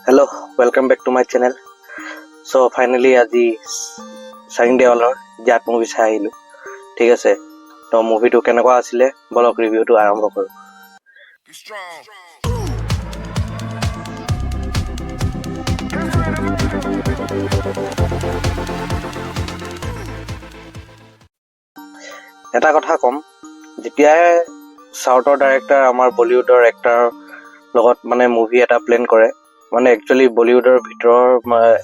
Hello, welcome back to my channel. So finally আজি sign দেৱালৰ Jat movie চাই আহিলো। ঠিক আছে, তো মুভিটো কেনেকুৱা আছিলে বলক ৰিভিউটো আৰম্ভ কৰো। এটা কথা কম, যেতিয়াই সাউথৰ ডাইৰেক্টৰ আমাৰ বলিউডৰ এক্টৰ লগত মানে মুভি এটা প্লেন কৰে, মানে একচুৱেলি বলিউডৰ ভিতৰৰ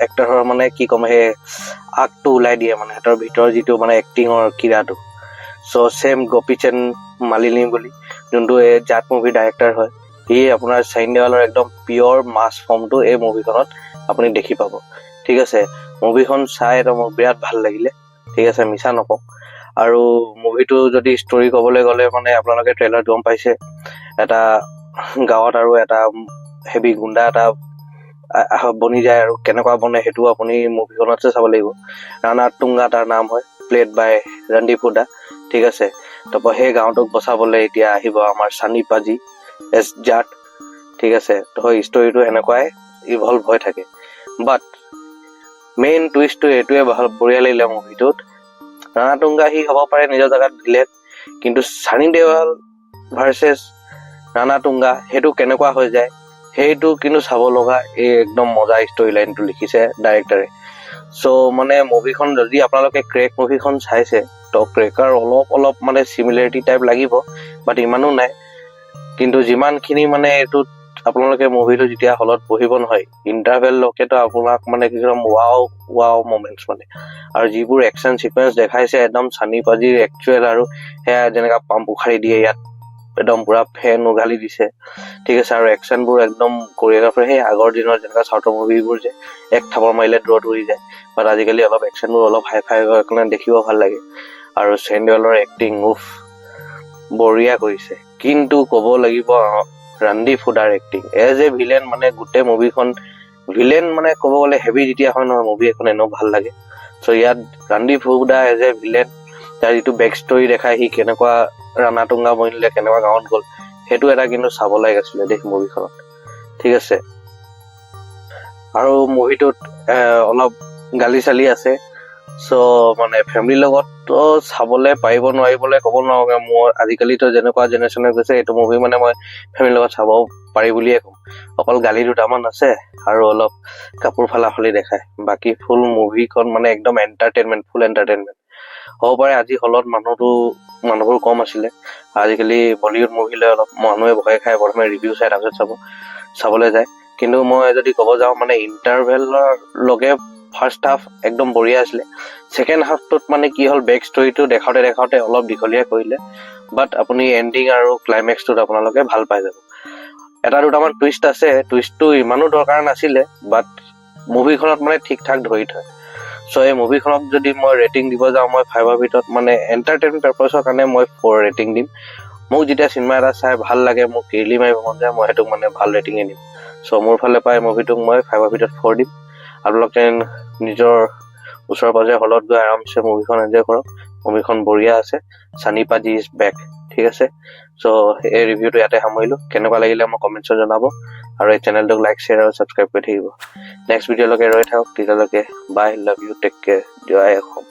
এক্টৰৰ মানে কি ক'ম, সেই আগটো ওলাই দিয়ে, মানে সিহঁতৰ ভিতৰৰ যিটো মানে এক্টিঙৰ কিৰাটো। চ' চেম গোপীচন্দ মালিনী বুলি যোনটো এই জাট মুভিৰ ডাইৰেক্টৰ হয়, সি আপোনাৰ চাইন দেৱালৰ একদম পিয়ৰ মাছ ফৰ্মটো এই মুভিখনত আপুনি দেখি পাব। ঠিক আছে, মুভিখন চাই তো মোৰ বিৰাট ভাল লাগিলে। ঠিক আছে, মিছা নকওঁ। আৰু মুভিটো যদি ষ্টৰি ক'বলৈ গ'লে মানে আপোনালোকে ট্ৰেইলাৰত গম পাইছে, এটা গাঁৱত আৰু এটা হেভি গুণ্ডা এটা বনি যায়, আৰু কেনেকুৱা বনে সেইটো আপুনি মুভিখনতে চাব লাগিব। ৰাণা টুংগা তাৰ নাম হয়, প্লেড বাই ৰন্দীপ হুডা। ঠিক আছে, তাৰপৰা সেই গাঁওটোক বচাবলৈ এতিয়া আহিব আমাৰ চানি পাজি এছ জাট। ঠিক আছে, তো ষ্টৰিটো সেনেকুৱাই ইভলভ হৈ থাকে। বাট মেইন টুইষ্টটো এইটোৱে বঢ়িয়া লাগিলে মুভিটোত। ৰাণা টুংগা সি হ'ব পাৰে নিজৰ জেগাত ভিলেন, কিন্তু চানি দেৱাল ভাৰ্চেছ ৰাণা টুংগা সেইটো কেনেকুৱা হৈ যায় সেইটো কিন্তু চাব লগা। এই একদম মজা ষ্টৰি লাইনটো লিখিছে ডাইৰেক্টৰে। চ' মানে মুভিখন যদি আপোনালোকে ক্ৰেক মুভিখন চাইছে, তো ক্ৰেকাৰ অলপ মানে চিমিলাৰিটি টাইপ লাগিব, বাট ইমানো নাই। কিন্তু যিমানখিনি মানে এইটোত আপোনালোকে মুভিটো যেতিয়া হলত বহিব নহয়, ইণ্টাৰভেললৈকেতো আপোনাক মানে একদম ৱাও মমেণ্টছ মানে। আৰু যিবোৰ একশ্যন চিকুৱেঞ্চ দেখাইছে একদম চানি পাজিৰ একচুৱেল, আৰু সেয়া যেনেকা পাম্প উখাৰি দিয়ে ইয়াত একদম পুৰা ফেন উঘালি দিছে। ঠিক আছে, আৰু একশ্যনবোৰ একদম কোৰিঅ'গ্ৰাফাৰ সেই আগৰ দিনৰ যেনেকুৱা চাউথৰ মুভিবোৰ যে এক থাপৰ মাৰিলে দূৰত উৰি যায়, বাট আজিকালি অলপ একশ্যনবোৰ অলপ হাই ফাই হৈ কাৰণে দেখিব ভাল লাগে। আৰু চাইন দেৱালৰ এক্টিং বঢ়িয়া কৰিছে। কিন্তু ক'ব লাগিব Randeep হুডাৰ acting as a villain, মানে গোটেই মুভিখন ভিলেন মানে ক'ব গ'লে হেভি যেতিয়া হয় নহয় মুভি এখন এনেও ভাল লাগে। চ' ইয়াত Randeep Hooda as a villain, তাৰ যিটো বেক ষ্টৰি দেখায়, সি কেনেকুৱা ৰাণা টুংগা বনিলে, কেনেকুৱা গাঁৱত গ'ল, সেইটো এটা কিন্তু চাব লাগে আছিলে দেই মুভিখনত। ঠিক আছে, আৰু মুভিটোত অলপ গালি চালি আছে। চ' মানে ফেমিলিৰ লগততো চাবলৈ পাৰিব নোৱাৰিবলৈ ক'ব নোৱাৰোঁ। মোৰ আজিকালিতো যেনেকুৱা জেনেৰেশ্যনে গৈছে, এইটো মুভি মানে মই ফেমিলিৰ লগত চাব পাৰি বুলিয়ে ক'ম। অকল গালি দুটামান আছে আৰু অলপ কাপোৰ ফালাফালি দেখায়, বাকী ফুল মুভিখন মানে একদম এণ্টাৰটেইনমেণ্ট, ফুল এণ্টাৰটেইনমেণ্ট। হ'ব পাৰে আজি হলত মানুহবোৰ কম আছিলে, আজিকালি বলিউড মুভিলৈ অলপ মানুহে ভয় খাই প্ৰথমে ৰিভিউ চাই তাৰপিছত চাবলৈ যায়। কিন্তু মই যদি ক'ব যাওঁ মানে ইণ্টাৰভেলৰ লগে ফাৰ্ষ্ট হাফ একদম বঢ়িয়া আছিলে। ছেকেণ্ড হাফটোত মানে কি হ'ল, বেক ষ্টৰিটো দেখাওঁতে অলপ দীঘলীয়া কৰিলে, বাট আপুনি এণ্ডিং আৰু ক্লাইমেক্সটোত আপোনালোকে ভাল পাই যাব। এটা দুটামান টুইষ্ট আছে, টুইষ্টটো ইমানো দৰকাৰ নাছিলে, বাট মুভিখনত মানে ঠিক ঠাক ধৰি থয়। চ' এই মুভিখনক যদি মই ৰেটিং দিব যাওঁ, মই 5ৰ ভিতৰত মানে এণ্টাৰটেইনমেণ্ট পাৰপাছৰ কাৰণে মই 4 ৰেটিং দিম। মোক যেতিয়া চিনেমা এটা চাই ভাল লাগে, মোক কিৰলি মাৰিব মন যায়, মই সেইটোক মানে ভাল ৰেটিঙে দিম। চ' মোৰ ফালে পাই মুভিটোক মই 5ৰ ভিতৰত 4 দিম। আপোনালোকে নিজৰ ওচৰে পাজৰে হলত গৈ আৰামছে মুভিখন এনজয় কৰক। মুভিখন বঢ়িয়া আছে, চানি পাজি ইজ বেক। ঠিক আছে, চ' এই ৰিভিউটো ইয়াতে সামৰিলোঁ। কেনেকুৱা লাগিলে মই কমেণ্টছত জনাব, আৰু এই চেনেলটোক লাইক, শ্বেয়াৰ আৰু ছাবস্ক্ৰাইব কৰি থাকিব। নেক্সট ভিডিঅ'লৈকে ৰৈ থাকক, তেতিয়ালৈকে bye, love you, take care, জয় অসম।